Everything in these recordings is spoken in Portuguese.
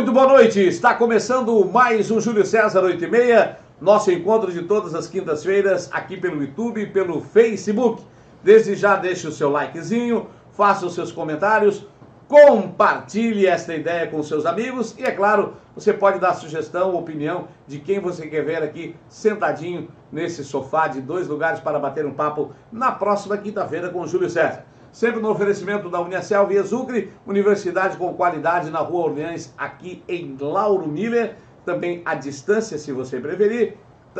Muito boa noite, está começando mais um Júlio César 8h30, nosso encontro de todas as quintas-feiras aqui pelo YouTube e pelo Facebook. Desde já deixe o seu likezinho, faça os seus comentários, compartilhe esta ideia com seus amigos e, é claro, você pode dar sugestão, opinião de quem você quer ver aqui sentadinho nesse sofá de 2 lugares para bater um papo na próxima quinta-feira com o Júlio César. Sempre no oferecimento da Uniacel Via Sucre, universidade com qualidade na Rua Orleans, aqui em Lauro Miller. Também à distância, se você preferir,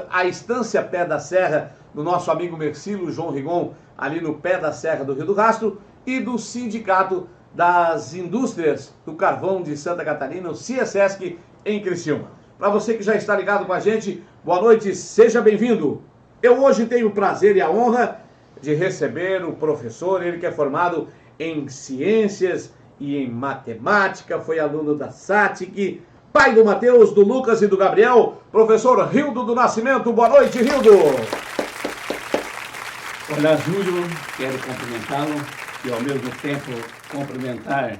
a Estância Pé da Serra, do nosso amigo Mercilo João Rigon, ali no Pé da Serra do Rio do Rastro, e do Sindicato das Indústrias do Carvão de Santa Catarina, o CIESESC, em Criciúma. Para você que já está ligado com a gente, boa noite, seja bem-vindo. Eu hoje tenho o prazer e a honra de receber o professor, ele que é formado em ciências e em matemática, foi aluno da SATIC, pai do Matheus, do Lucas e do Gabriel, professor Rildo do Nascimento. Boa noite, Rildo! Olá, Júlio, quero cumprimentá-lo e ao mesmo tempo cumprimentar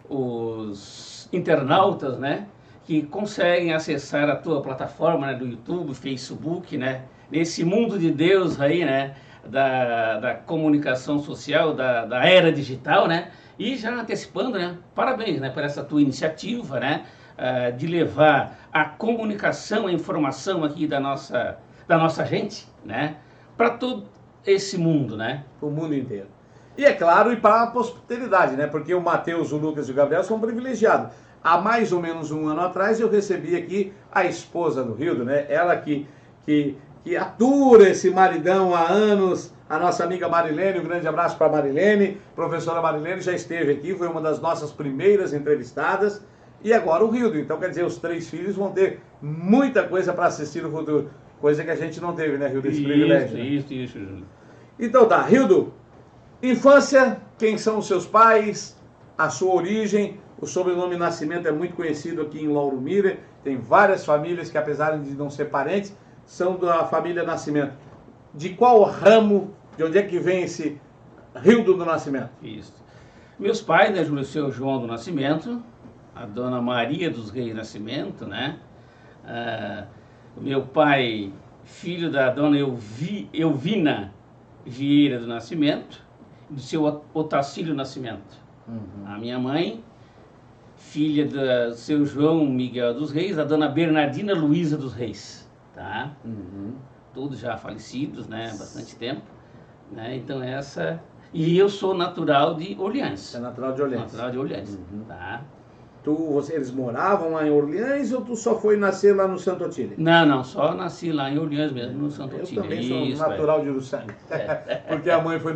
os internautas, né, que conseguem acessar a tua plataforma, né, do YouTube, Facebook, né, nesse mundo de Deus aí, né, da comunicação social, da era digital, né? E já antecipando, né? Parabéns, né, por essa tua iniciativa, né? De levar a comunicação, a informação aqui da nossa gente, né? Para todo esse mundo, né? O mundo inteiro. E é claro, e para a posteridade, né? Porque o Matheus, o Lucas e o Gabriel são privilegiados. Há mais ou menos um ano atrás eu recebi aqui a esposa do Rildo, né? Ela que atura esse maridão há anos, a nossa amiga Marilene, um grande abraço para a Marilene, professora Marilene já esteve aqui, foi uma das nossas primeiras entrevistadas, e agora o Rildo. Então, quer dizer, os 3 filhos vão ter muita coisa para assistir no futuro, coisa que a gente não teve, né, Rildo, esse privilégio. Isso, Júlio. Então tá, Rildo, infância, quem são os seus pais, a sua origem, o sobrenome Nascimento é muito conhecido aqui em Lauro Miller, tem várias famílias que, apesar de não ser parentes, são da família Nascimento. De qual ramo, de onde é que vem esse Rildo do Nascimento? Isso. Meus pais, né, Júlio, o seu João do Nascimento, a dona Maria dos Reis Nascimento, né? Meu pai, filho da dona Elvina Vieira do Nascimento, do seu Otacílio Nascimento. A minha mãe, filha do seu João Miguel dos Reis, a dona Bernardina Luísa dos Reis. Tá? Todos já falecidos, né? Há bastante tempo, né? Então essa... E eu sou natural de Orleans. É natural de Orleans. Natural de Orleans, tá? Eles moravam lá em Orleans ou tu só foi nascer lá no Santo Otílio? Não, só nasci lá em Orleans mesmo, no Santo Otílio. Eu também sou natural de Uruçanga. Porque a mãe foi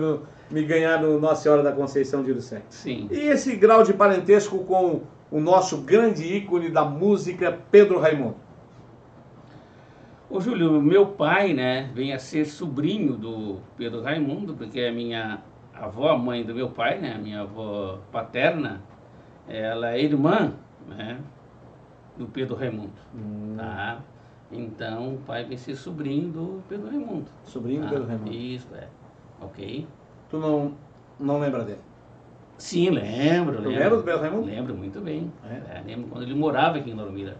me ganhar no Nossa Senhora da Conceição de Uruçanga. Sim. E esse grau de parentesco com o nosso grande ícone da música, Pedro Raimundo? Ô Júlio, meu pai, né, vem a ser sobrinho do Pedro Raimundo, porque a minha avó, a mãe do meu pai, né, a minha avó paterna, ela é irmã, né, do Pedro Raimundo, tá? Então, o pai vem ser sobrinho do Pedro Raimundo. Sobrinho do Pedro Raimundo. Isso, ok. Tu não lembra dele? Sim, lembro. Tu lembra do Pedro Raimundo? Lembro muito bem. Lembro quando ele morava aqui em Lauro Miller.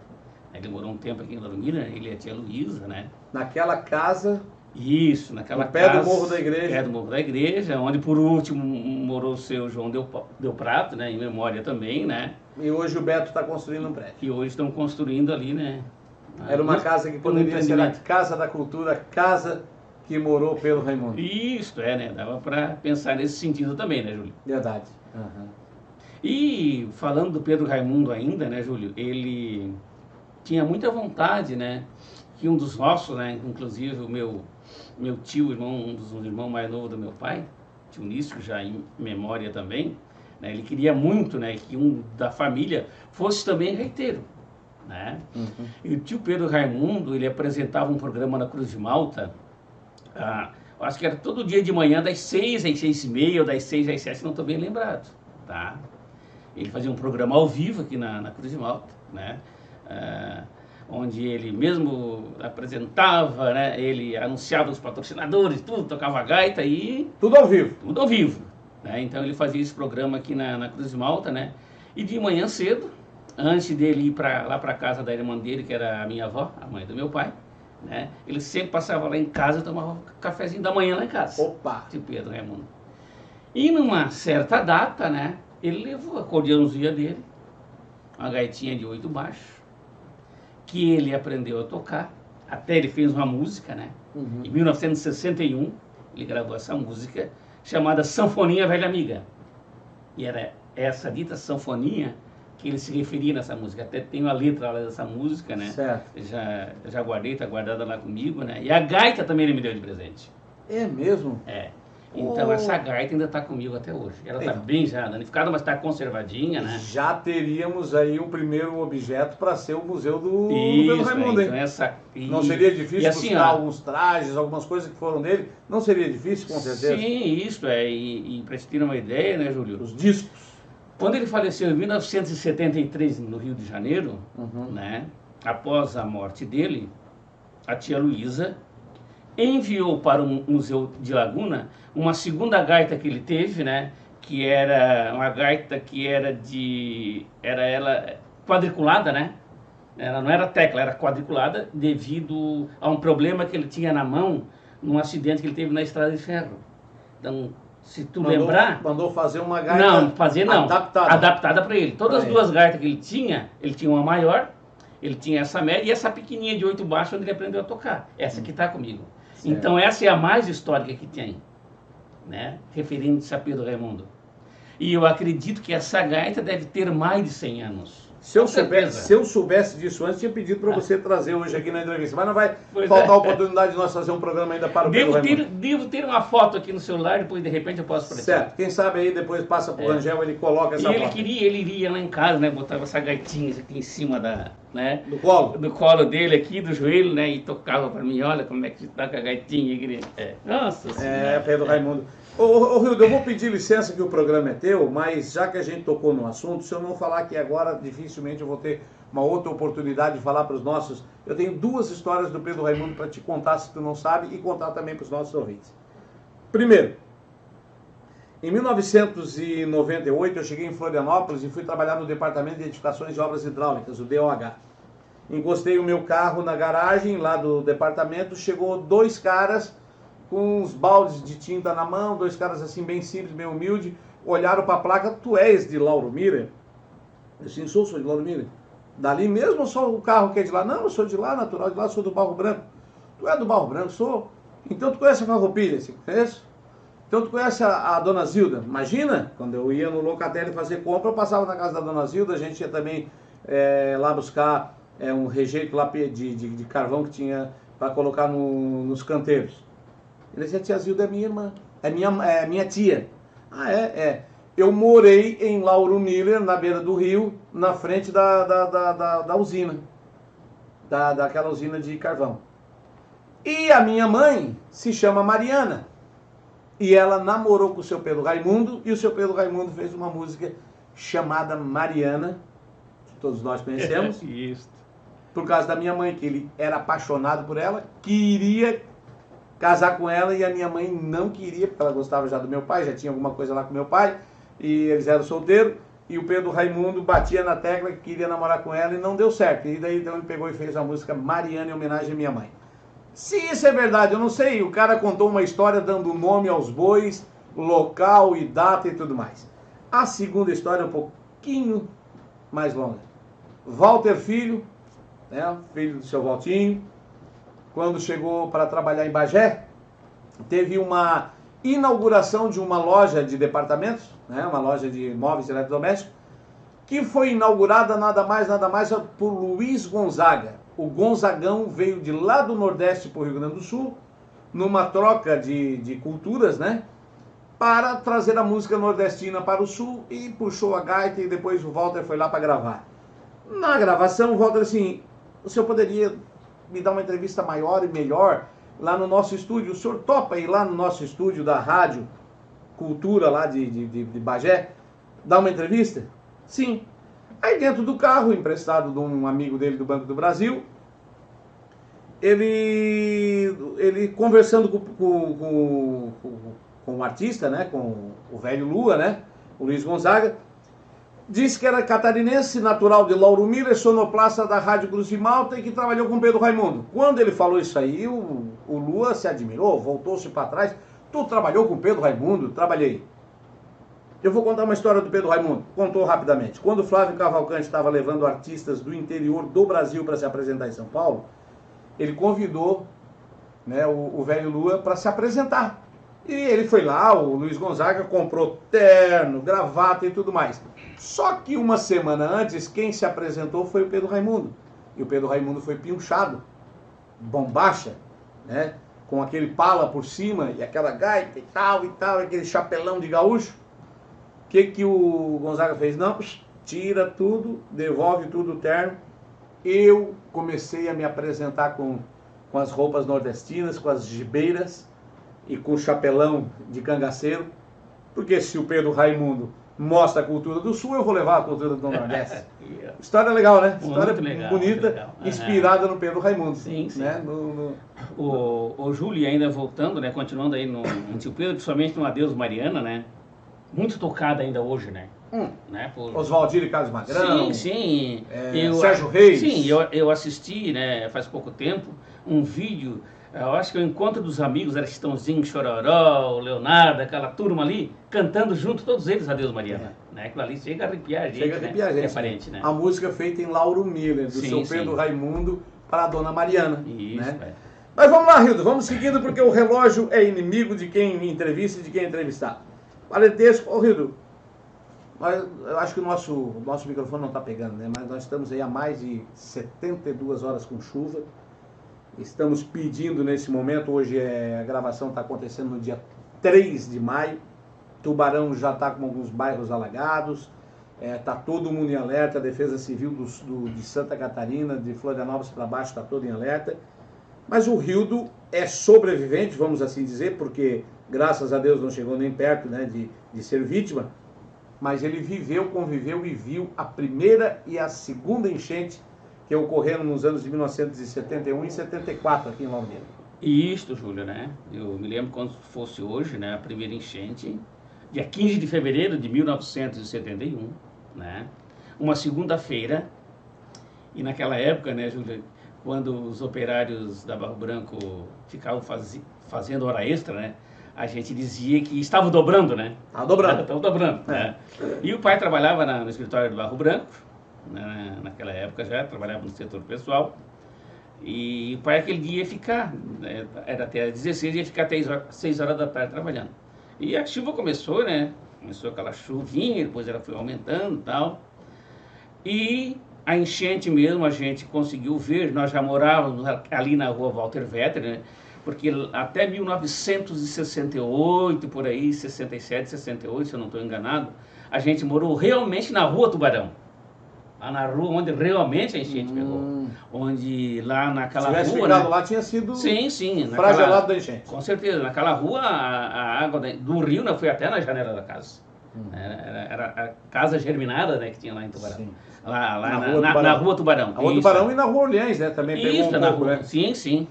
Ele morou um tempo aqui em Lauro Miller, ele e a tia Luísa, né? Naquela casa... Isso, naquela no pé casa... do Morro da Igreja. Pé do Morro da Igreja, onde por último morou o seu João Del Prato, né? Em memória também, né? E hoje o Beto está construindo um prédio. E hoje estão construindo ali, né? Era uma casa que poderia ser a Casa da Cultura, casa que morou pelo Raimundo. Isso, né? Dava para pensar nesse sentido também, né, Júlio? Verdade. E falando do Pedro Raimundo ainda, né, Júlio? Ele tinha muita vontade, né? Que um dos nossos, né? Inclusive o meu tio, um dos irmãos mais novos do meu pai, tio Nício, já em memória também, né? Ele queria muito, né? Que um da família fosse também gaiteiro, né? E o tio Pedro Raimundo, ele apresentava um programa na Cruz de Malta, acho que era todo dia de manhã, das 6 às 6h30, ou das 6 às 7, não estou bem lembrado, tá? Ele fazia um programa ao vivo aqui na Cruz de Malta, né? Onde ele mesmo apresentava, né? Ele anunciava os patrocinadores, tudo, tocava gaita e... Tudo ao vivo. Tudo ao vivo, né? Então ele fazia esse programa aqui na Cruz de Malta, né? E de manhã cedo, antes dele ir lá para casa da irmã dele, que era a minha avó, a mãe do meu pai, né? Ele sempre passava lá em casa e tomava um cafezinho da manhã lá em casa. Opa! Tio Pedro Raimundo. E numa certa data, né? Ele levou a acordeãozinha dele, uma gaitinha de 8 baixos, que ele aprendeu a tocar. Até ele fez uma música, né? Em 1961, ele gravou essa música chamada Sanfoninha Velha Amiga. E era essa dita sanfoninha que ele se referia nessa música. Até tenho a letra lá dessa música, né? Certo. Já guardei, tá guardada lá comigo, né? E a gaita também ele me deu de presente. É mesmo? É. Então essa gaita ainda está comigo até hoje. Ela está bem já danificada, mas está conservadinha, né? Já teríamos aí um primeiro objeto para ser o museu do Pedro Raimundo, hein? Então não seria difícil assim, buscar alguns trajes, algumas coisas que foram dele? Não seria difícil, com certeza? Sim, isso é. E para te ter uma ideia, né, Júlio? Os discos. Quando ele faleceu em 1973, no Rio de Janeiro, né? Após a morte dele, a tia Luísa enviou para o Museu de Laguna uma segunda gaita que ele teve, né? Que era uma gaita que era ela quadriculada, né? Ela não era tecla, era quadriculada devido a um problema que ele tinha na mão num acidente que ele teve na estrada de ferro. Então, se tu lembrar... Mandou fazer uma gaita adaptada para ele. Todas as duas gaitas que ele tinha uma maior, ele tinha essa média e essa pequenininha de 8 baixos onde ele aprendeu a tocar. Essa que está comigo. Certo. Então essa é a mais histórica que tem, né? Referente a Pedro Raimundo. E eu acredito que essa gaita deve ter mais de 100 anos. Se eu soubesse disso antes, tinha pedido para você trazer hoje aqui na entrevista. Mas não vai faltar a oportunidade de nós fazer um programa ainda para o Pedro Raimundo. Devo ter uma foto aqui no celular, depois de repente eu posso aparecer. Certo. Quem sabe aí depois passa para o Rangel, ele coloca essa foto. Ele iria lá em casa, né? Botava essa gaitinha aqui em cima né? Do colo? Do colo dele aqui, do joelho, né? E tocava para mim, olha como é que está com a gaitinha. Nossa Senhora. Pedro Raimundo. Ô Rildo, eu vou pedir licença que o programa é teu, mas já que a gente tocou no assunto, se eu não falar aqui agora, dificilmente eu vou ter uma outra oportunidade de falar para os nossos... Eu tenho 2 histórias do Pedro Raimundo para te contar, se tu não sabe, e contar também para os nossos ouvintes. Primeiro, em 1998 eu cheguei em Florianópolis e fui trabalhar no Departamento de Edificações e Obras Hidráulicas, o DOH. Encostei o meu carro na garagem lá do departamento, chegou 2 caras com uns baldes de tinta na mão, 2 caras assim bem simples, bem humildes, olharam para a placa: tu és de Lauro Miller? Eu disse: sou de Lauro Miller. Dali mesmo ou só o carro que é de lá? Não, eu sou de lá, natural de lá, sou do Barro Branco. Tu é do Barro Branco? Sou. Então tu conhece a Farroupilha? Assim, conheço. Então tu conhece a Dona Zilda? Imagina, quando eu ia no Locatelli fazer compra, eu passava na casa da Dona Zilda, a gente ia também lá buscar um rejeito lá de carvão que tinha para colocar nos canteiros. Ele disse: a tia Zilda é minha irmã, é minha tia. Ah, é. Eu morei em Lauro Miller, na beira do rio, na frente da usina, daquela usina de carvão. E a minha mãe se chama Mariana. E ela namorou com o seu Pedro Raimundo, e o seu Pedro Raimundo fez uma música chamada Mariana, que todos nós conhecemos. Isso. Por causa da minha mãe, que ele era apaixonado por ela, queria casar com ela, e a minha mãe não queria, porque ela gostava já do meu pai, já tinha alguma coisa lá com meu pai, e eles eram solteiros, e o Pedro Raimundo batia na tecla que queria namorar com ela e não deu certo. E daí então ele pegou e fez a música Mariana em homenagem à minha mãe. Se isso é verdade, eu não sei, o cara contou uma história dando nome aos bois, local e data e tudo mais. A segunda história é um pouquinho mais longa. Walter Filho, né, filho do seu Valtinho, quando chegou para trabalhar em Bagé, teve uma inauguração de uma loja de departamentos, né, uma loja de móveis eletrodomésticos, que foi inaugurada nada mais por Luiz Gonzaga. O Gonzagão veio de lá do Nordeste para o Rio Grande do Sul, numa troca de culturas, né, para trazer a música nordestina para o Sul, e puxou a gaita, e depois o Walter foi lá para gravar. Na gravação, o Walter assim: o senhor poderia me dar uma entrevista maior e melhor lá no nosso estúdio? O senhor topa ir lá no nosso estúdio da Rádio Cultura lá de Bagé, dar uma entrevista? Sim. Aí dentro do carro, emprestado de um amigo dele do Banco do Brasil, ele conversando com o artista, né, com o velho Lua, né, o Luiz Gonzaga, Disse que era catarinense, natural de Lauro Miller, sonoplasta da Rádio Cruz de Malta e que trabalhou com Pedro Raimundo. Quando ele falou isso aí, o Lua se admirou, voltou-se para trás. Tu trabalhou com Pedro Raimundo? Trabalhei. Eu vou contar uma história do Pedro Raimundo. Contou rapidamente. Quando o Flávio Cavalcante estava levando artistas do interior do Brasil para se apresentar em São Paulo, ele convidou, né, o velho Lua para se apresentar. E ele foi lá, o Luiz Gonzaga comprou terno, gravata e tudo mais. Só que uma semana antes, quem se apresentou foi o Pedro Raimundo. E o Pedro Raimundo foi pinchado, bombacha, né? Com aquele pala por cima e aquela gaita e tal, aquele chapelão de gaúcho. O que o Gonzaga fez? Não, tira tudo, devolve tudo o terno. Eu comecei a me apresentar com as roupas nordestinas, com as gibeiras e com o chapelão de cangaceiro. Porque se o Pedro Raimundo mostra a cultura do Sul, eu vou levar a cultura do Nordeste. História legal, né? História legal, bonita, legal. Inspirada no Pedro Raimundo. Sim, sim. Né? O Júlio, ainda voltando, né? Continuando aí no Tio Pedro, principalmente no Adeus Mariana, né? Muito tocada ainda hoje, né? Né? Oswaldir e Carlos Magrão. Sim. Sérgio Reis. Sim, eu assisti, né, faz pouco tempo, um vídeo, eu acho que é o Encontro dos Amigos, era Chitãozinho, Chororó, o Leonardo, aquela turma ali, cantando junto, todos eles, Adeus Mariana. Né? Aquilo ali chega a arrepiar a gente, chega a arrepiar, né? É parente, né? A música feita em Lauro Miller, do seu Pedro Raimundo para a Dona Mariana. Isso, né? Mas vamos lá, Rildo, vamos seguindo, porque o relógio é inimigo de quem entrevista e de quem é entrevistado. Parentesco, ô Rildo, mas eu acho que o nosso microfone não está pegando, né? Mas nós estamos aí há mais de 72 horas com chuva. Estamos pedindo nesse momento, hoje a gravação está acontecendo no dia 3 de maio. Tubarão já está com alguns bairros alagados. Está todo mundo em alerta. A Defesa Civil de Santa Catarina, de Florianópolis para baixo, está todo em alerta. Mas o Rildo é sobrevivente, vamos assim dizer, porque graças a Deus não chegou nem perto, né, de ser vítima. Mas ele viveu, conviveu e viu a primeira e a segunda enchente que ocorreram nos anos de 1971 e 74 aqui em Lauro Miller. Isto, Júlio, né? Eu me lembro quando fosse hoje, né, a primeira enchente, dia 15 de fevereiro de 1971, né? Uma segunda-feira. E naquela época, né, Júlio, quando os operários da Barro Branco ficavam fazendo hora extra, né? A gente dizia que estavam dobrando, né? Estavam dobrando, né? E o pai trabalhava no escritório do Barro Branco, né? Naquela época já, trabalhava no setor pessoal. E o pai aquele dia ia ficar, né? Era até às 16, ia ficar até 6 horas da tarde trabalhando. E a chuva começou, né? Começou aquela chuvinha, depois ela foi aumentando e tal. E a enchente mesmo a gente conseguiu ver, nós já morávamos ali na rua Walter Vetter, né? Porque até 1968, por aí, 67, 68, se eu não estou enganado, a gente morou realmente na Rua Tubarão. Lá na rua onde realmente a enchente pegou. Onde lá naquela rua... Se tivesse ficado lá, tinha sido fragelado da enchente. Com certeza. Naquela rua, a água do rio não foi até na janela da casa. Era a casa germinada, né, que tinha lá em Tubarão. Sim. Lá na Rua Tubarão. A Rua Tubarão e na Rua Orleans, né? Também pegou um pouco, né? Sim.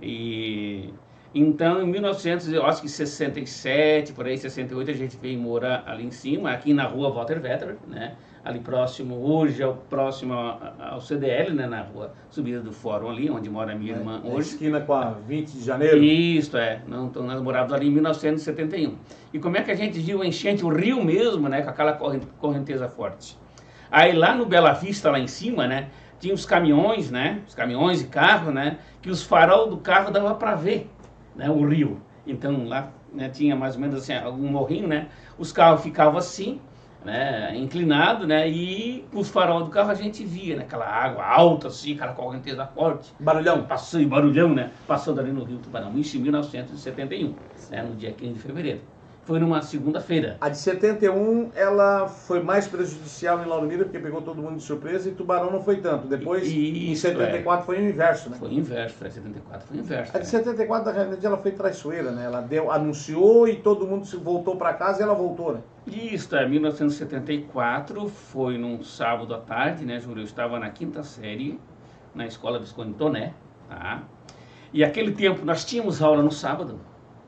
E então, em 1967, por aí, 68, a gente veio morar ali em cima, aqui na Rua Walter Vetter, né? Ali próximo, hoje é o próximo ao CDL, né? Na rua Subida do Fórum ali, onde mora a minha irmã hoje. Esquina com a 20 de janeiro. Isso, nós morávamos ali em 1971. E como é que a gente viu a enchente, o rio mesmo, né? Com aquela correnteza forte. Aí lá no Bela Vista, lá em cima, né? Tinha os caminhões, né? Os caminhões e carros, né? Que os farol do carro dava para ver, né? O rio. Então lá, né, tinha mais ou menos assim, algum morrinho, né? Os carros ficavam assim, né? Inclinado, né? E os farol do carro a gente via, né? Aquela água alta assim, aquela correnteza forte. Barulhão. Barulhão, né? Passando ali no Rio Tubarão, isso em 1971, né? No dia 15 de fevereiro. Foi numa segunda-feira. A de 71, ela foi mais prejudicial em Lauro Miller, porque pegou todo mundo de surpresa, e Tubarão não foi tanto. Depois, em 74, foi o inverso, né? Foi o inverso, 74 foi o inverso. A de 74, na realidade, ela foi traiçoeira, né? Ela anunciou e todo mundo se voltou para casa e ela voltou, né? Isso, 1974, foi num sábado à tarde, né, Júlio? Eu estava na 5ª série, na Escola Visconde Toné, tá? E aquele tempo, nós tínhamos aula no sábado.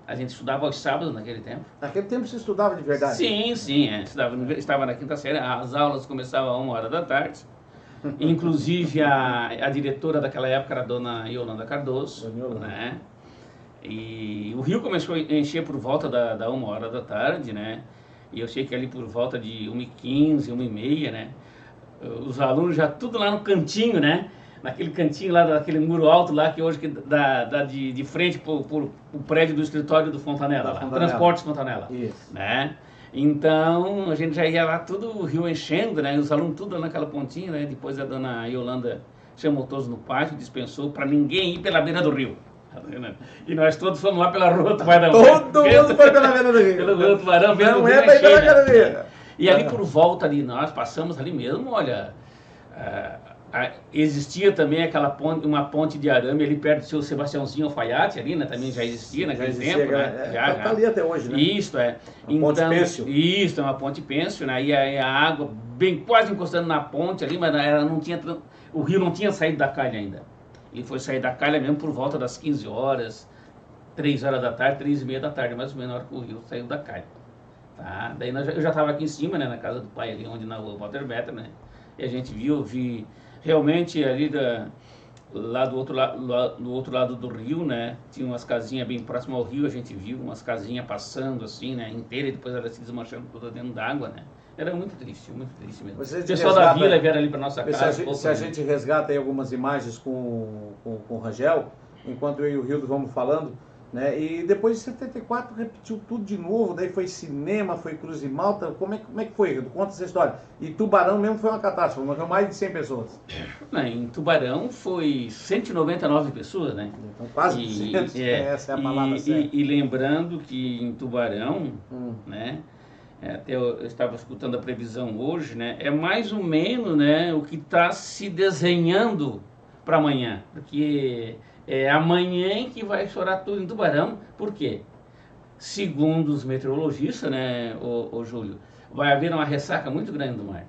A gente estudava aos sábados naquele tempo. Naquele tempo você estudava de verdade? Sim, sim. Estava na quinta série. As aulas começavam às 1h da tarde. Inclusive, a diretora daquela época era a dona Yolanda Cardoso. Né? E o rio começou a encher por volta da 1h da tarde, né? E eu sei que ali por volta de 1h15, 1h30, né? Os alunos já tudo lá no cantinho, né? Naquele cantinho lá, daquele muro alto lá, que hoje dá de frente para o prédio do escritório do Fontanella, lá, Transportes Fontanella. Isso. Né? Então, a gente já ia lá, tudo o rio enchendo, né? E os alunos tudo naquela pontinha, né? Depois a dona Yolanda chamou todos no pátio, dispensou para ninguém ir pela beira do rio. E nós todos fomos lá pela Rua Tubarão. Todo mundo foi pela beira do rio. Pela Rua Tubarão, mesmo. Não é para ir pela galeria. E ali por volta ali, nós passamos ali mesmo, olha... existia também uma ponte de arame ali perto do seu Sebastiãozinho Alfaiate ali, né? Também já existia naquele tempo, né? Tá ali até hoje, né? Isso, é. Uma ponte pêncil. Isso, é uma ponte pêncil, né? E a água bem quase encostando na ponte ali, mas ela não tinha, o rio não tinha saído da calha ainda. Ele foi sair da calha mesmo por volta das 15 horas, 3h da tarde, 3h30 da tarde, mais ou menos, na hora que o rio saiu da calha. Tá? Daí eu já estava aqui em cima, né? Na casa do pai ali, onde na rua Walter Better, né? E a gente vi realmente ali lá do outro lado do rio, né? Tinha umas casinhas bem próximas ao rio, a gente viu umas casinhas passando assim, né? Inteira, e depois elas se desmanchando toda dentro d'água, né? Era muito triste mesmo. O pessoal da vila vieram ali para nossa casa. Se a gente resgata aí algumas imagens com o Rangel, enquanto eu e o Rildo vamos falando, né? E depois de 74 repetiu tudo de novo, daí foi cinema, foi Cruz e Malta. Como é que foi, Rildo? Conta essa história. E Tubarão mesmo foi uma catástrofe, morreu mais de 100 pessoas. Em Tubarão foi 199 pessoas, né? Então quase 200, essa é a palavra certa. E lembrando que em Tubarão, né? Até eu estava escutando a previsão hoje, né? É mais ou menos, né, o que está se desenhando para amanhã, porque é amanhã que vai chorar tudo em Tubarão. Por quê? Segundo os meteorologistas, né, o Júlio, vai haver uma ressaca muito grande do mar.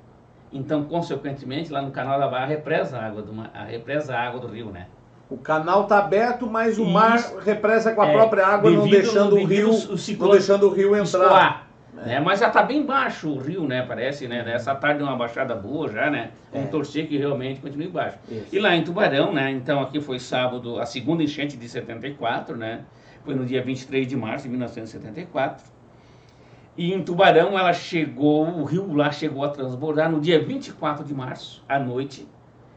Então, consequentemente, lá no canal ela vai arrepresa a água do rio, né? O canal está aberto, mas o mar represa com a própria água, não deixando o rio entrar. Né? Mas já está bem baixo o rio, né? Parece, né? Essa tarde é uma baixada boa já, né? Vamos torcer que realmente continue baixo. Isso. E lá em Tubarão, né? Então aqui foi sábado, a segunda enchente de 74, né? Foi no dia 23 de março de 1974. E em Tubarão o rio lá chegou a transbordar no dia 24 de março, à noite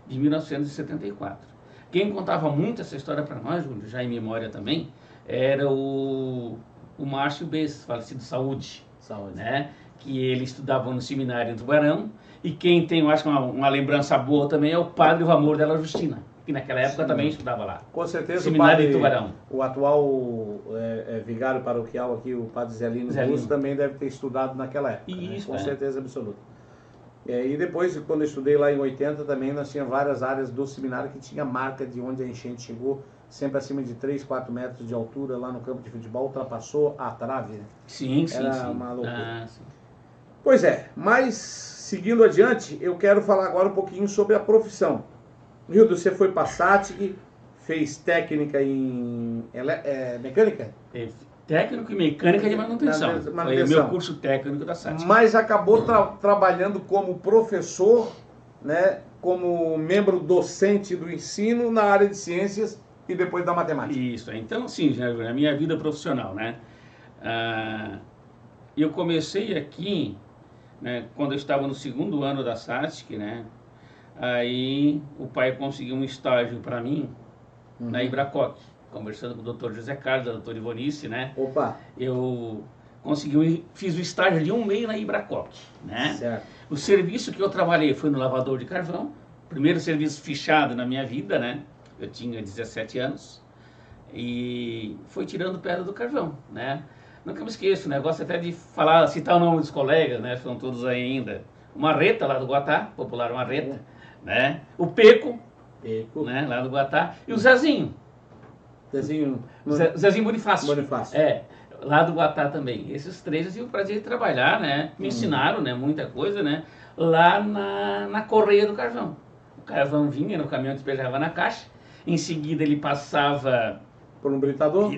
de 1974. Quem contava muito essa história para nós, Júlio, já em memória também, era o Márcio Bess, falecido Saúde. Né? Que ele estudava no seminário em Tubarão, e quem tem, eu acho, uma lembrança boa também é o padre Valmor della Justina, que naquela época também estudava lá. Com certeza seminário de Tubarão. O atual vigário paroquial aqui, o padre Zelino Russo, também deve ter estudado naquela época. Isso, né? Com certeza absoluta. E depois, quando eu estudei lá em 80, também nós tínhamos várias áreas do seminário que tinha marca de onde a enchente chegou, sempre acima de 3, 4 metros de altura, lá no campo de futebol, ultrapassou a trave. Né? Sim. Era uma loucura. Pois é, mas seguindo adiante, eu quero falar agora um pouquinho sobre a profissão. Rildo, você foi para a SATIC, fez técnica em mecânica? Técnico e mecânica de manutenção. Foi o meu curso técnico da SATIC. Mas acabou trabalhando como professor, né, como membro docente do ensino na área de ciências e depois da matemática. Isso, então sim, a minha vida profissional, né? Eu comecei aqui, né, quando eu estava no segundo ano da SATIC, né? Aí o pai conseguiu um estágio para mim na Ibracoc, conversando com o Dr. José Carlos, a doutora Ivonice, né? Opa! Eu fiz o estágio de 1 mês na Ibracoc, né? Certo. O serviço que eu trabalhei foi no lavador de carvão, primeiro serviço fichado na minha vida, né? Eu tinha 17 anos e foi tirando pedra do carvão, né? Nunca me esqueço, né? Gosto até de citar o nome dos colegas, né? São todos aí ainda. O Marreta, lá do Guatá, popular Marreta, né? O Peco, né? Lá do Guatá, e o Zezinho. Zezinho Bonifácio. Lá do Guatá também. Esses três eu tive o prazer de trabalhar, né? Me ensinaram, né? Muita coisa, né? Lá na correia do carvão. O carvão vinha no caminhão, despejava na caixa. Em seguida ele passava Por um britador?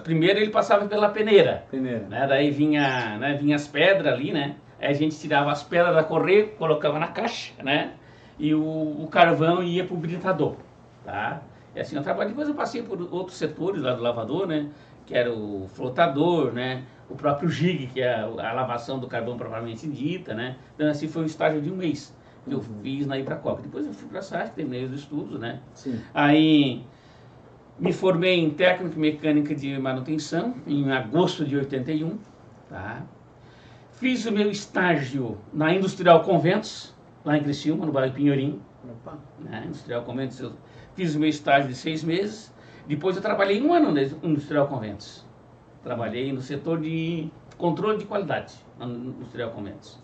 Primeiro ele passava pela peneira. Peneira. Né? Daí vinha as pedras ali, né? Aí a gente tirava as pedras da correia, colocava na caixa, né? E o carvão ia para o britador, tá? E assim eu trabalhei. Depois eu passei por outros setores lá do lavador, né? Que era o flotador, né? O próprio jig, que é a lavação do carvão propriamente dita, né? Então assim foi um estágio de um mês que eu fiz na Ibracoca. Depois eu fui para a SASC, terminei os estudos, né? Sim. Aí me formei em técnico mecânica de manutenção em agosto de 81, tá? Fiz o meu estágio na Industrial Conventos, lá em Criciúma, no bairro Pinhorim. Opa. Né? Industrial Conventos, eu fiz o meu estágio de 6 meses. Depois eu trabalhei 1 ano na Industrial Conventos. Trabalhei no setor de controle de qualidade, na Industrial Conventos.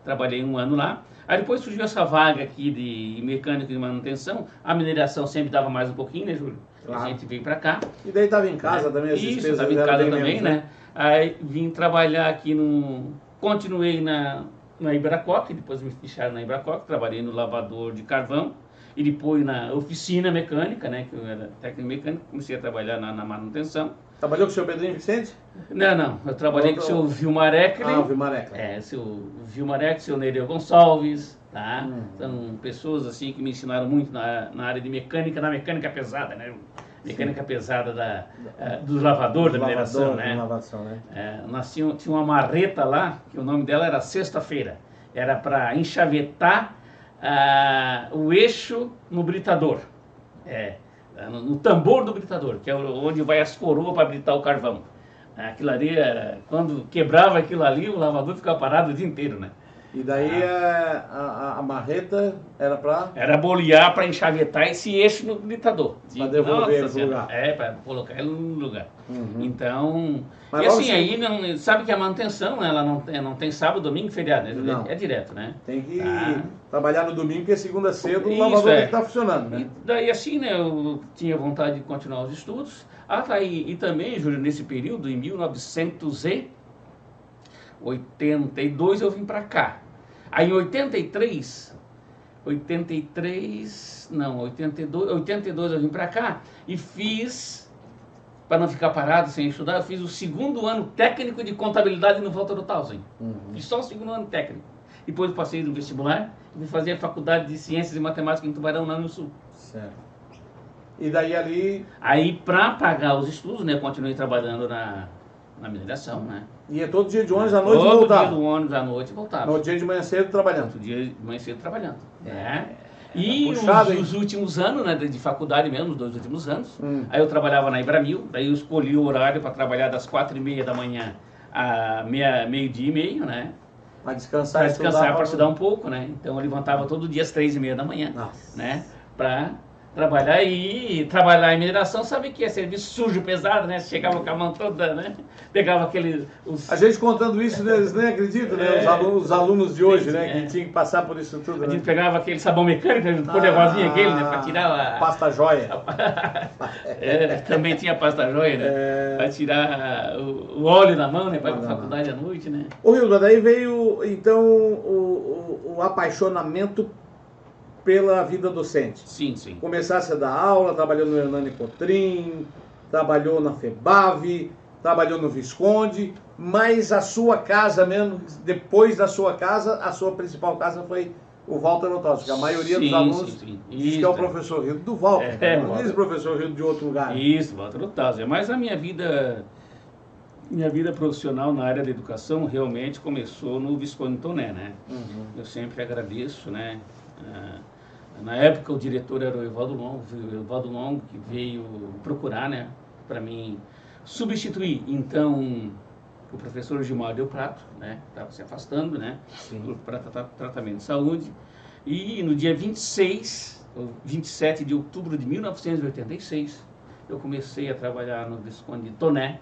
Trabalhei 1 ano lá. Aí depois surgiu essa vaga aqui de mecânico de manutenção. A mineração sempre dava mais um pouquinho, né, Júlio? Claro. A gente veio para cá. E daí estava em casa também, as Isso, despesas estava em eram casa bem também, menos, né? Aí vim trabalhar aqui continuei na Ibracoca, depois me ficharam na Ibracoca, trabalhei no lavador de carvão e depois na oficina mecânica, né? Que eu era técnico mecânico, comecei a trabalhar na manutenção. Trabalhou com o senhor Pedrinho Vicente? Não, eu trabalhei com o seu Vilmar Eckley. Ah, o Vilmar Eckley. É, seu Vilmar Eckley, seu Nereu Gonçalves, tá? São pessoas assim que me ensinaram muito na área de mecânica, na mecânica pesada, né? Mecânica pesada dos lavadores, da mineração, né? Lavação, né? Nós tinha uma marreta lá, que o nome dela era Sexta-feira. Era para enxavetar o eixo no britador. No tambor do britador, que é onde vai as coroas para britar o carvão. Aquilo ali, quando quebrava aquilo ali, o lavador ficava parado o dia inteiro, né? E daí a marreta era para... Era bolear para enxavetar esse eixo no britador. Para devolver ele para o lugar. Para colocar ele no lugar. Então... Mas e assim, você... aí não, sabe que a manutenção, né, ela não tem sábado, domingo, feriado, né? Não. É direto, né? Tem que trabalhar no domingo, porque segunda cedo o Isso, lavador tem que estar funcionando, né? E daí assim, né, eu tinha vontade de continuar os estudos. E também, Júlio, nesse período, em 1982, eu vim para cá. Aí em 82 eu vim para cá e fiz, para não ficar parado sem estudar, eu fiz o 2º ano técnico de contabilidade no Walter Utausem. Fiz só o 2º ano técnico. Depois passei no vestibular e fui fazer a faculdade de Ciências e Matemática em Tubarão, lá no Sul. Certo. E daí ali... Aí, para pagar os estudos, né, eu continuei trabalhando na mineração, né? Ia todo dia de ônibus à noite e Todo voltava? dia do ônibus à noite e voltava. No dia de manhã cedo trabalhando? Outro dia de manhã cedo trabalhando. E puxado, os últimos anos, né, de faculdade mesmo, os 2 últimos anos, aí eu trabalhava na Ibramil, daí eu escolhi o horário para trabalhar das 4h30 da manhã a meio-dia e meio, né? Para descansar, para estudar um pouco, né? Então eu levantava todo dia às 3h30 da manhã, né? Para trabalhar em mineração, sabe que é serviço sujo, pesado, né? Você chegava com a mão toda, né? Pegava aquele... A gente contando isso, eles nem acreditam, né? Os alunos de hoje, né? Que tinham que passar por isso tudo, A gente pegava aquele sabão mecânico, o negocinho aquele, né? Para tirar a... Pasta joia. Também tinha pasta joia, né? Para tirar o óleo na mão, né? Para ir para a faculdade à noite, né? Ô Hilda, daí veio, então, o apaixonamento pela vida docente. Sim. Começasse a dar aula, trabalhou no Hernani Cotrim, trabalhou na FEBAV, trabalhou no Visconde, mas a sua casa mesmo, depois da sua casa, a sua principal casa foi o Walter Utausem, que a maioria dos alunos diz que é o professor Hildo do Walter, não diz o professor Hildo de outro lugar. Isso, Walter Utausem. Mas a minha vida profissional na área da educação realmente começou no Visconde Toné, né? Eu sempre agradeço, né? Na época o diretor era o Evaldo Longo, que veio procurar, né, para mim substituir, então, o professor Gilmar Del Prato, né, estava se afastando, né, para tratamento de saúde, e no dia 27 de outubro de 1986, eu comecei a trabalhar no Visconde Toné,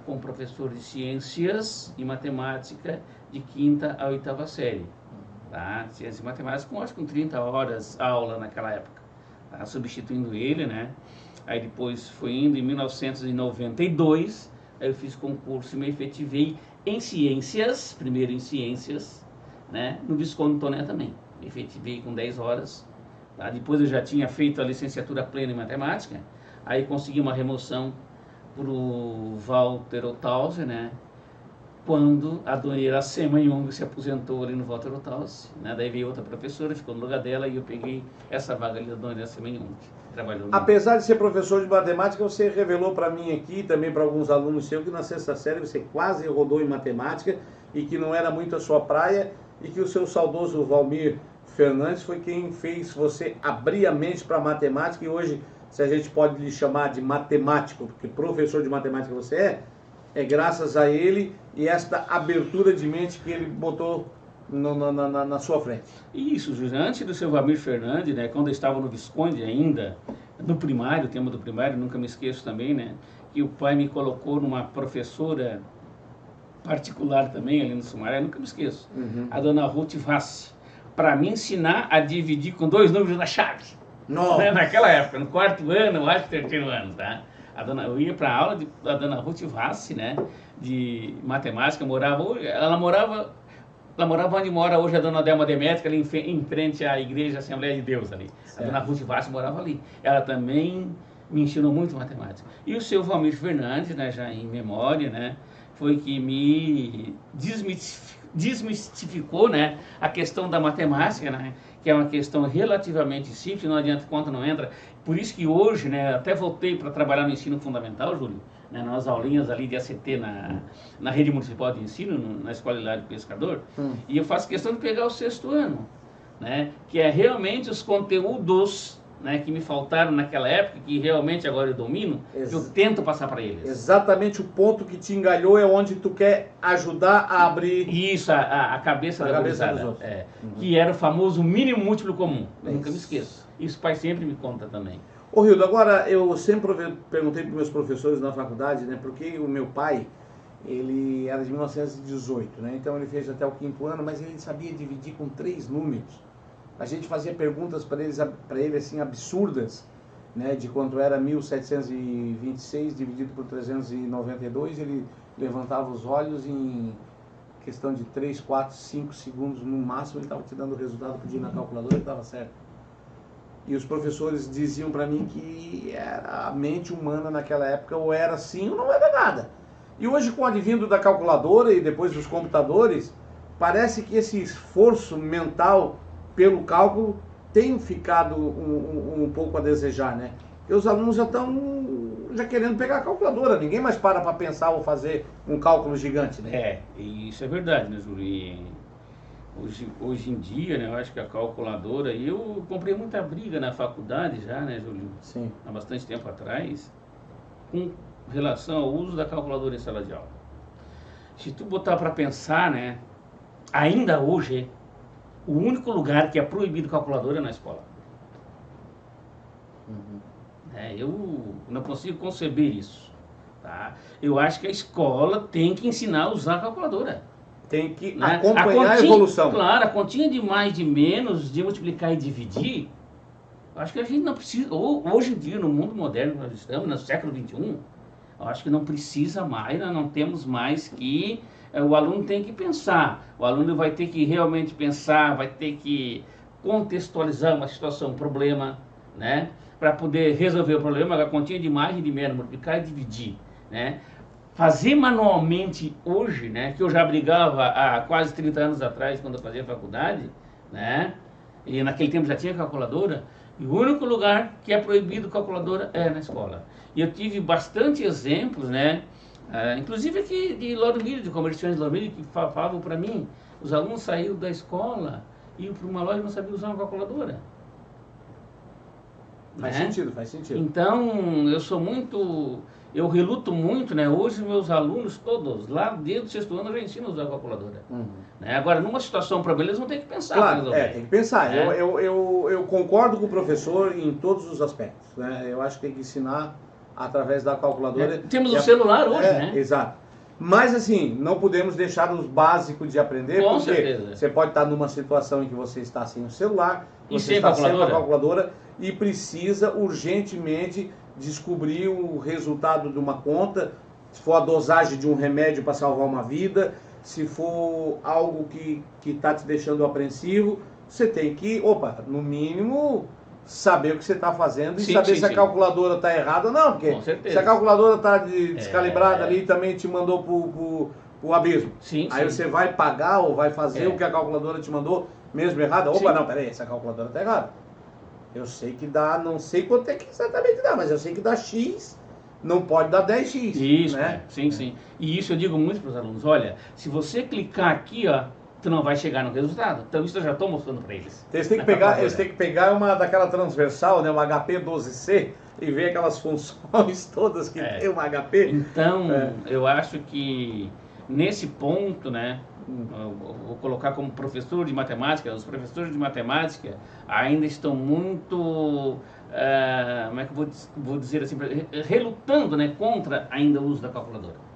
como professor de Ciências e Matemática de 5ª a 8ª série. Tá? Ciências e Matemática, acho que com 30 horas aula naquela época, tá? Substituindo ele, né? Aí depois foi indo, em 1992, aí eu fiz concurso e me efetivei em Ciências, primeiro em Ciências, né? No Visconde Toné também, me efetivei com 10 horas, tá? Depois eu já tinha feito a licenciatura plena em Matemática, Aí consegui uma remoção para o Walter Otausi, né? Quando a dona Iracema Jung se aposentou ali no Walter Otausi, né? Daí veio outra professora, ficou no lugar dela e eu peguei essa vaga ali da dona Iracema Jung. Trabalhou Apesar de ser professor de matemática, você revelou para mim aqui, também para alguns alunos seus, que na sexta série você quase rodou em matemática e que não era muito a sua praia e que o seu saudoso Valmir Fernandes foi quem fez você abrir a mente para matemática e hoje, se a gente pode lhe chamar de matemático, porque professor de matemática você é graças a ele e esta abertura de mente que ele botou na sua frente. Isso, José, antes do seu Valmir Fernandes, né, quando eu estava no Visconde ainda, no primário, o tema do primário, nunca me esqueço também, né, que o pai me colocou numa professora particular também, ali no Sumaré, nunca me esqueço, a dona Ruth Vassi, para me ensinar a dividir com 2 números na chave. Né, naquela época, no 4º ano, eu acho, 3º ano, tá? Eu ia para a aula da dona Ruth Vassi, né, de matemática, ela morava onde mora hoje a dona Delma Demétrica, ali em frente à Igreja Assembleia de Deus ali. Certo. A dona Ruth Vassi morava ali. Ela também me ensinou muito matemática. E o seu Valmir Fernandes, né, já em memória, né, foi que me desmistificou, né, a questão da matemática, né, que é uma questão relativamente simples, não adianta conta, não entra. Por isso que hoje, né, até voltei para trabalhar no ensino fundamental, Júlio, né, nas aulinhas ali de ACT na rede municipal de ensino, na Escola Hilário Pescador, e eu faço questão de pegar o 6º ano, né, que é realmente os conteúdos, né, que me faltaram naquela época, que realmente agora eu domino, que eu tento passar para eles. Exatamente o ponto que te engalhou é onde tu quer ajudar a abrir... Isso, a cabeça da gurizada, que era o famoso mínimo múltiplo comum, eu nunca me esqueço. Isso o pai sempre me conta também. Ô Rildo, agora eu sempre perguntei para meus professores na faculdade, né, porque o meu pai, ele era de 1918, né, então ele fez até o 5º ano, mas ele sabia dividir com 3 números. A gente fazia perguntas para ele assim absurdas, né, de quanto era 1726 dividido por 392, ele levantava os olhos em questão de 3, 4, 5 segundos no máximo, ele estava te dando o resultado, podia ir na calculadora e estava certo. E os professores diziam para mim que a mente humana naquela época ou era assim ou não era nada. E hoje, com o advindo da calculadora e depois dos computadores, parece que esse esforço mental pelo cálculo tem ficado um pouco a desejar, né? E os alunos já estão querendo pegar a calculadora, ninguém mais para pensar ou fazer um cálculo gigante, né? Isso é verdade, né, Júlio? Hoje em dia, né, eu acho que a calculadora, e eu comprei muita briga na faculdade já, né, Júlio? Sim. Há bastante tempo atrás, com relação ao uso da calculadora em sala de aula. Se tu botar para pensar, né, ainda hoje, o único lugar que é proibido calculadora é na escola. Eu não consigo conceber isso, tá? Eu acho que a escola tem que ensinar a usar a calculadora. Tem que acompanhar a evolução. Claro, a continha de mais, de menos, de multiplicar e dividir, eu acho que a gente não precisa, hoje em dia, no mundo moderno que nós estamos, no século XXI, eu acho que não precisa mais, nós não temos mais que... O aluno tem que pensar, o aluno vai ter que realmente pensar, vai ter que contextualizar uma situação, um problema, né? Para poder resolver o problema, a continha de mais e de menos, multiplicar e dividir, né? Fazer manualmente hoje, né, que eu já brigava há quase 30 anos atrás, quando eu fazia faculdade, né, e naquele tempo já tinha calculadora, e o único lugar que é proibido calculadora é na escola. E eu tive bastante exemplos, né, inclusive aqui de Lauro Miller, de comerciantes de Lauro Miller, que falavam para mim, os alunos saíram da escola, iam para uma loja e não sabiam usar uma calculadora. Faz sentido, faz sentido. Então, eu reluto muito, né? Hoje meus alunos todos, lá desde o 6º ano, eu já ensino a usar a calculadora. Né? Agora, numa situação para eles, vão ter que pensar. Claro, tem que pensar. Eu concordo com o professor em todos os aspectos. Né? Eu acho que tem que ensinar através da calculadora. Temos o celular hoje, né? Exato. Mas assim, não podemos deixar os básicos de aprender, com porque certeza. Você pode estar numa situação em que você está sem o celular, e você está sem a calculadora e precisa urgentemente descobrir o resultado de uma conta, se for a dosagem de um remédio para salvar uma vida, se for algo que está te deixando apreensivo, você tem que, no mínimo, saber o que você está fazendo e Sim, saber sim, se a sim. calculadora está errada ou não, porque Com certeza. se a calculadora está descalibrada É. ali e também te mandou pro abismo, Sim, aí sim. você vai pagar ou vai fazer É. o que a calculadora te mandou mesmo errado? Opa, Sim. não, peraí, essa calculadora está errada. Eu sei que dá, não sei quanto é que exatamente dá, mas eu sei que dá X, não pode dar 10X. Isso, né? sim, sim. E isso eu digo muito para os alunos, olha, se você clicar aqui, ó, tu não vai chegar no resultado. Então isso eu já estou mostrando para eles. Eles têm que pegar uma daquela transversal, né, uma HP 12C, e ver aquelas funções todas que tem uma HP. Então, eu acho que nesse ponto, né, eu vou colocar como professor de matemática, os professores de matemática ainda estão muito, como é que eu vou dizer assim, relutando, né, contra ainda o uso da calculadora.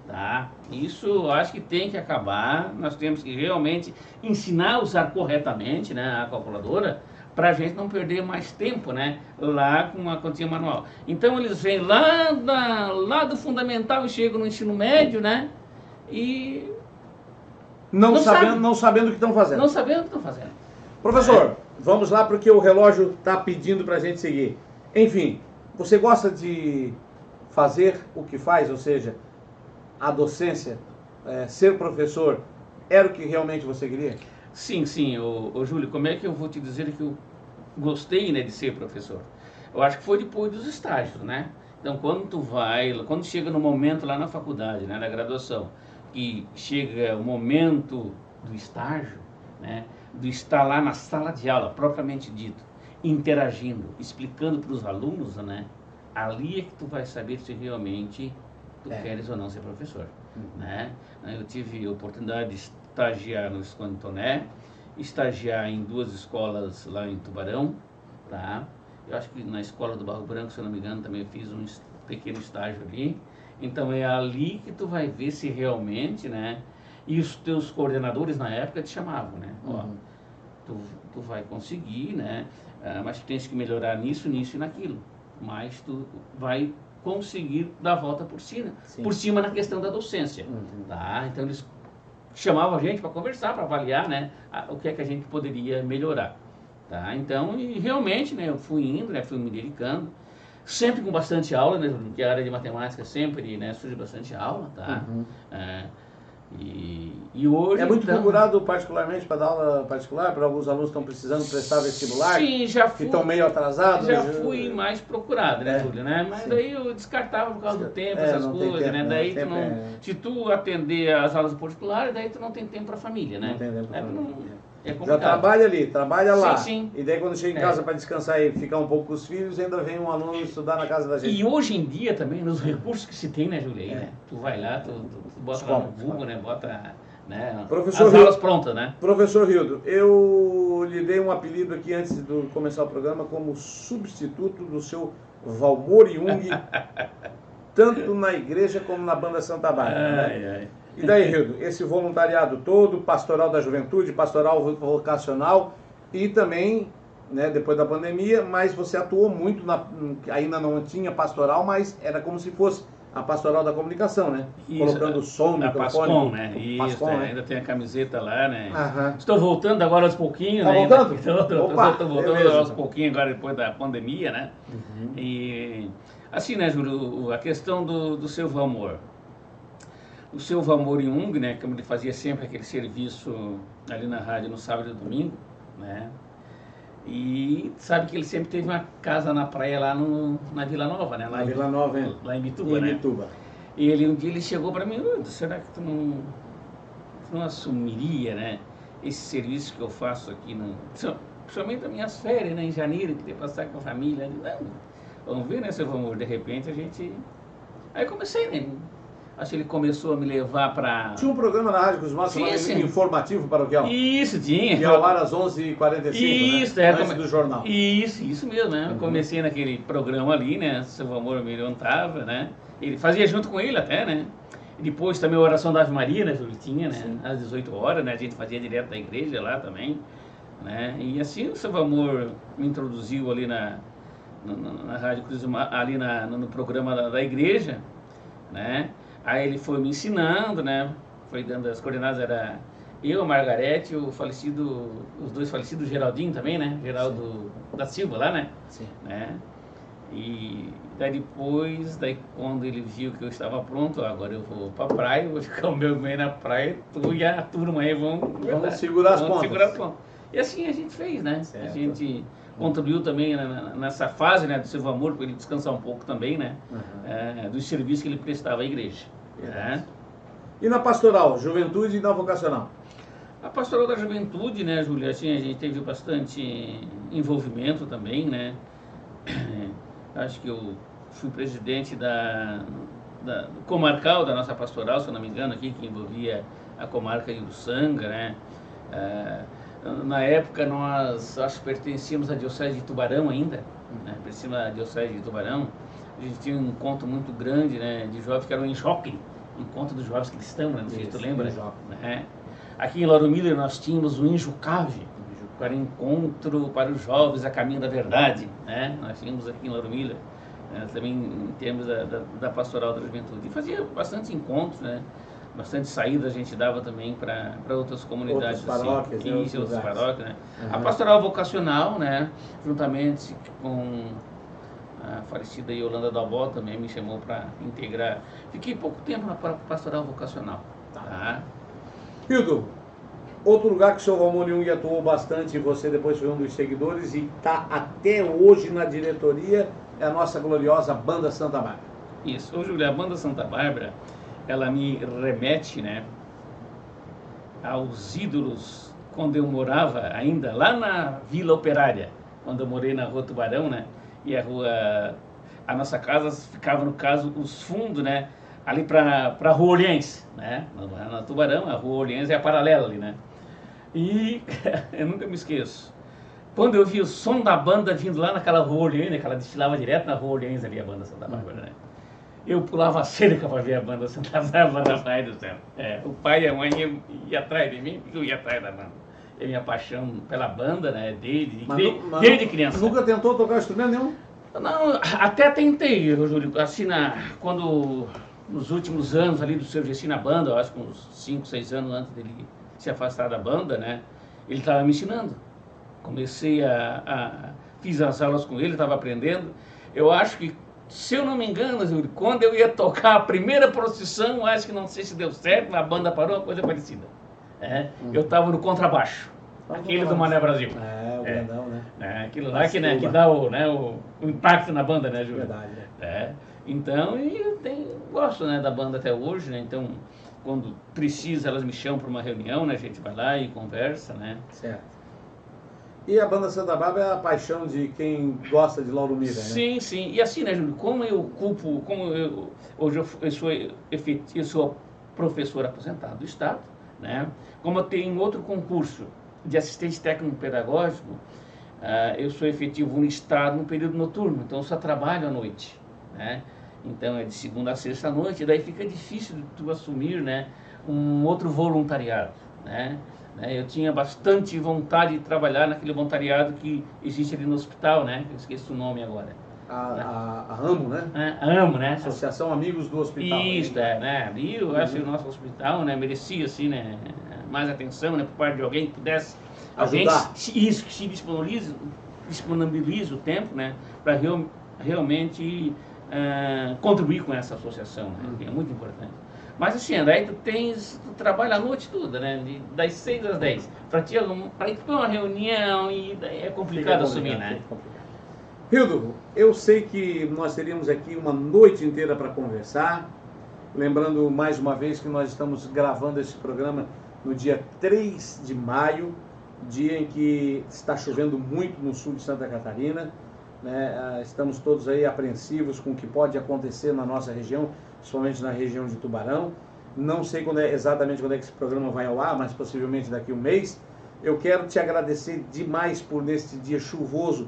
Tá? Isso eu acho que tem que acabar. Nós temos que realmente ensinar a usar corretamente, né, a calculadora, para a gente não perder mais tempo, né, lá com a continha manual. Então eles vêm lá do fundamental e chegam no ensino médio, né, e não sabendo o que estão fazendo. Não sabendo o que estão fazendo. Professor, vamos lá porque o relógio está pedindo para a gente seguir. Enfim, você gosta de fazer o que faz, ou seja, a docência, ser professor, era o que realmente você queria? Sim, sim. Ô, Júlio, como é que eu vou te dizer que eu gostei, né, de ser professor? Eu acho que foi depois dos estágios, né? Então, quando chega no momento lá na faculdade, né, na graduação, que chega o momento do estágio, né, do estar lá na sala de aula, propriamente dito, interagindo, explicando para os alunos, né, ali é que tu vai saber se realmente tu queres ou não ser professor, né? Eu tive a oportunidade de estagiar no Visconde Toné, estagiar em 2 escolas lá em Tubarão, tá? Eu acho que na escola do Barro Branco, se eu não me engano, também fiz um pequeno estágio ali. Então é ali que tu vai ver se realmente, né? E os teus coordenadores na época te chamavam, né? Ó, tu vai conseguir, né? Mas tu tens que melhorar nisso, nisso e naquilo. Mas tu vai conseguir dar a volta por cima na questão da docência, tá? Então eles chamavam a gente para conversar, para avaliar, né, o que é que a gente poderia melhorar, tá? Então, e realmente, né, eu fui indo, né, fui me dedicando, sempre com bastante aula, né, porque a área de matemática sempre, né, surge bastante aula, tá? E hoje, é muito então, procurado particularmente para dar aula particular, para alguns alunos que estão precisando prestar vestibular, sim, já fui, que estão meio atrasados. Já fui mais procurado, né, Júlio, né? Mas daí eu descartava por causa do tempo, essas coisas, tempo, né? Daí tu não, se tu atender as aulas particulares, daí tu não tem tempo para a família, né? Não tem tempo para família. É complicado. Já trabalha ali, trabalha lá. Sim. E daí quando chega em casa para descansar e ficar um pouco com os filhos, ainda vem um aluno estudar na casa da gente. E hoje em dia também, nos recursos que se tem, né, Júlio? Né? Tu vai lá, tu bota lá no Google, né? Bota, né, as aulas prontas, né? Professor Rildo, eu lhe dei um apelido aqui antes de começar o programa como substituto do seu Valmor Jung, tanto na igreja como na banda Santa Bárbara. E daí, Rildo, esse voluntariado todo, pastoral da juventude, pastoral vocacional e também, né, depois da pandemia, mas você atuou muito, ainda não tinha pastoral, mas era como se fosse a pastoral da comunicação, né? Isso, colocando som, microfone. Pascom, né? Isso, Pascom, né? Ainda tem a camiseta lá, né? Aham. Estou voltando agora aos pouquinhos, tá né? Voltando? Estou voltando aos pouquinhos agora depois da pandemia, né? E assim, né, Júlio, a questão do seu Valmor. O seu Valmor Jung, né, como ele fazia sempre aquele serviço ali na rádio no sábado e domingo, né? E sabe que ele sempre teve uma casa na praia lá na Vila Nova, né? Na Vila Nova, hein? Lá em Bituba, né? E um dia ele chegou para mim, será que tu não assumiria, né, esse serviço que eu faço aqui, principalmente as minhas férias, né, em janeiro, que tem que passar com a família. Não, vamos ver, né, seu Valmor, de repente a gente... Aí comecei, né? Acho que ele começou a me levar para... Tinha um programa na Rádio Cruz Malta chamado Informativo Paroquial. Isso, tinha. E ao ar às 11h45, isso, né? Antes do jornal. Isso mesmo, né? Eu comecei naquele programa ali, né? Seu Valmor me orientava, né? Ele fazia junto com ele até, né? E depois também a oração da Ave Maria, né? Ele tinha, né? Sim. Às 18 horas, né? A gente fazia direto da igreja lá também, né? E assim o seu Valmor me introduziu ali na Rádio Cruz Malta, ali no programa da igreja, né? Aí ele foi me ensinando, né? Foi dando as coordenadas, era Eu, a Margarete, os dois falecidos, Geraldinho também, né? Geraldo da Silva lá, né? Sim. Né? E daí depois, quando ele viu que eu estava pronto, agora eu vou pra praia, vou ficar o meu meio na praia, tu e a turma aí vamos segurar as pontas. E assim a gente fez, né? Certo. A gente contribuiu também nessa fase, né, do Silvo Amor, para ele descansar um pouco também, né? Do serviço que ele prestava à igreja. Né? E na pastoral, juventude e na vocacional? A pastoral da juventude, né, Júlia, assim, a gente teve bastante envolvimento também, né? Acho que eu fui presidente do comarcal da nossa pastoral, se eu não me engano, aqui, que envolvia a comarca de Uruçanga, né? Na época nós, acho que pertencíamos à diocese de Tubarão ainda, né? Pertencíamos à diocese de Tubarão. A gente tinha um encontro muito grande, né, de jovens que eram em Jockey, encontro dos jovens cristãos, né? Não sei se tu lembra, né? Aqui em Lauro Miller nós tínhamos o Injucave, para encontro para os jovens a caminho da verdade, né? Nós tínhamos aqui em Lauro Miller, né? Também em termos da pastoral da juventude. E fazia bastante encontros, né? Bastante saída a gente dava também para outras comunidades. Outras paróquias, assim, outras paróquias, né? A pastoral vocacional, né? Juntamente com a falecida Yolanda Dalbó também me chamou para integrar. Fiquei pouco tempo na pastoral vocacional. Tá? Hildo, outro lugar que o senhor Romão Jung atuou bastante, e você depois foi um dos seguidores e está até hoje na diretoria, é a nossa gloriosa Banda Santa Bárbara. Isso. Ô, Júlia, a Banda Santa Bárbara, ela me remete, né, aos ídolos quando eu morava ainda lá na Vila Operária, quando eu morei na Rua Tubarão, né, e a nossa casa ficava, no caso, os fundos, né, ali para a Rua Orleans, né, na Tubarão, a Rua Orleans é a paralela ali, né, e eu nunca me esqueço, quando eu vi o som da banda vindo lá naquela Rua Orleans, né, que ela destilava direto na Rua Orleans ali, a Banda Santa Bárbara, né, eu pulava a cerca para ver a Banda Santa Bárbara, pai do céu. O pai e a mãe iam atrás de mim, eu ia atrás da banda. E a minha paixão pela banda, né, desde criança. Nunca tentou tocar instrumento nenhum? Não, até tentei, Júlio, assim, quando, nos últimos anos ali do seu Gessi na banda, eu acho que uns 5, 6 anos antes dele se afastar da banda, né, ele estava me ensinando. Fiz as aulas com ele, estava aprendendo. Eu acho que, se eu não me engano, Júlio, quando eu ia tocar a primeira procissão, acho que não sei se deu certo, a banda parou, uma coisa parecida. Eu estava no contrabaixo, aquele do Mané Brasil. O grandão, né? Aquilo lá que dá o impacto na banda, né, Júlio? Verdade. Então, eu gosto, né, da banda até hoje, né? Então, quando precisa, elas me chamam para uma reunião, né? A gente vai lá e conversa, né? Certo. E a Banda Santa Bárbara é a paixão de quem gosta de Lauro Miller, né? Sim, sim. E assim, né, Júlio, hoje eu sou professor aposentado do Estado, né? Como eu tenho outro concurso de assistente técnico pedagógico, eu sou efetivo no Estado no período noturno, então eu só trabalho à noite, né? Então é de segunda a sexta à noite, e daí fica difícil de tu assumir, né, um outro voluntariado, né? Eu tinha bastante vontade de trabalhar naquele voluntariado que existe ali no hospital, né? Eu esqueço o nome agora. A AMO, né? A AMO, né? Associação Amigos do Hospital. Isso, né? Ali eu acho que o nosso hospital, né, merecia, assim, né, mais atenção, né, por parte de alguém que pudesse ajudar. Que se disponibilize o tempo, né, para realmente contribuir com essa associação, né? Que é muito importante. Mas assim, daí tu trabalha a noite toda, né? Das 6 às 10. Para ir para uma reunião, e daí é complicado assumir, né? Hildo, eu sei que nós teríamos aqui uma noite inteira para conversar. Lembrando mais uma vez que nós estamos gravando esse programa no dia 3 de maio, dia em que está chovendo muito no sul de Santa Catarina, né? Estamos todos aí apreensivos com o que pode acontecer na nossa região, principalmente na região de Tubarão. Não sei exatamente quando é que esse programa vai ao ar, mas possivelmente daqui a um mês. Eu quero te agradecer demais por, neste dia chuvoso,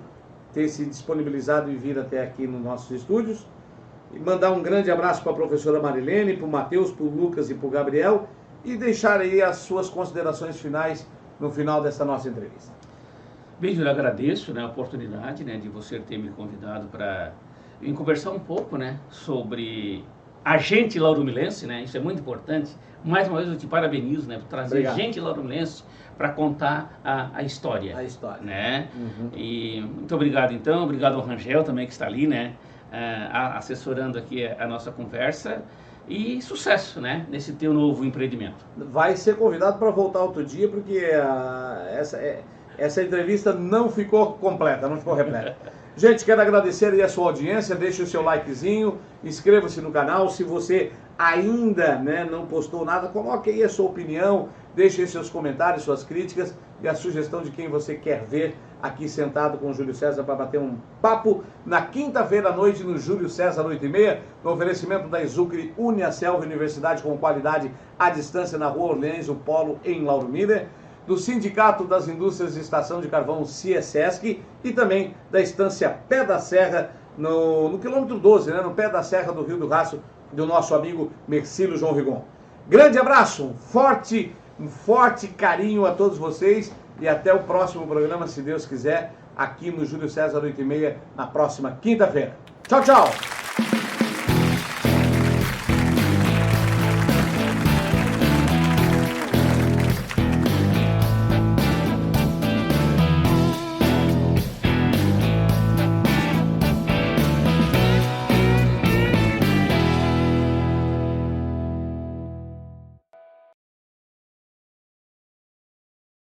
ter se disponibilizado e vir até aqui nos nossos estúdios. E mandar um grande abraço para a professora Marilene, para o Matheus, para o Lucas e para o Gabriel, e deixar aí as suas considerações finais no final dessa nossa entrevista. Bem, eu agradeço, né, a oportunidade, né, de você ter me convidado para conversar um pouco, né, sobre a gente lauromilense, né? Isso é muito importante. Mais uma vez eu te parabenizo, né? Por trazer Obrigado. gente lauromilense para contar a história. A história. Né? E muito obrigado, então. Obrigado ao Rangel também, que está ali, né? Assessorando aqui a nossa conversa. E sucesso, né? Nesse teu novo empreendimento. Vai ser convidado para voltar outro dia, porque essa entrevista não ficou completa, não ficou repleta. Gente, quero agradecer aí a sua audiência, deixe o seu likezinho, inscreva-se no canal. Se você ainda, né, não postou nada, coloque aí a sua opinião, deixe aí seus comentários, suas críticas e a sugestão de quem você quer ver aqui sentado com o Júlio César para bater um papo na quinta-feira à noite no Júlio César 8h30, no oferecimento da Exucre Uniaselv, Universidade com qualidade à distância na Rua Orleans, o Polo em Lauro Miller, do Sindicato das Indústrias de Estação de Carvão CIESESC e também da Estância Pé da Serra, no quilômetro 12, né, no Pé da Serra do Rio do Rastro, do nosso amigo Mercílio João Rigon. Grande abraço, um forte carinho a todos vocês e até o próximo programa, se Deus quiser, aqui no Júlio César 8h30, na próxima quinta-feira. Tchau, tchau!